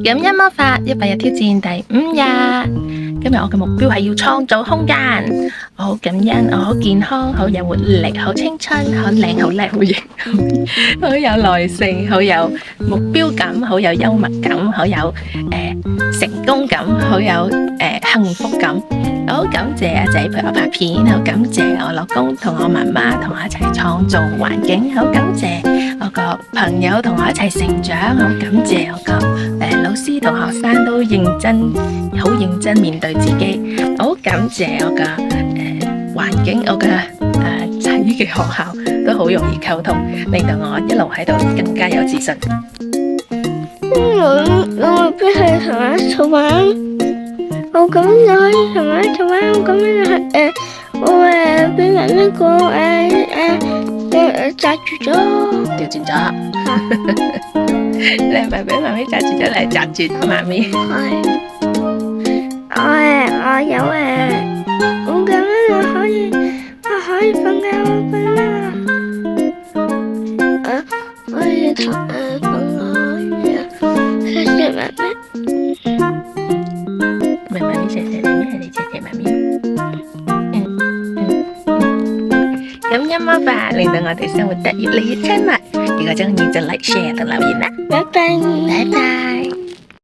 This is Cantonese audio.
感恩魔法100日挑戰第5日。今日我嘅目標係要創造空間。我好感恩，我好健康，好有活力，好青春，好靚，好叻，好型，好有耐性，好有目標感，好有幽默感，好有成功感，好有幸福感。我好感謝阿仔陪我拍片，好感謝我老公同我媽媽同我一齊創造環境，好感謝我個朋友同我一齊成長，好感謝我個老師同學生都認真，好認真面對自己，好感謝我嘅環境，我嘅仔嘅學校都好容易溝通，令到我一路喺度更加有自信。我目標係同我一齊玩，我咁就可以同我一齊玩，我咁樣就係我俾媽媽個紮住咗，調轉咗，你係咪俾媽咪紮住咗嚟紮住媽咪？係，我有我咁樣我可以瞓覺瞓啦，可以瞓謝謝媽咪。唔係媽咪謝謝你咩？係你謝謝媽咪。感恩魔法令到我哋生活得越嚟越親密。如果鍾意就 like、share 同留言啦。拜拜。拜拜。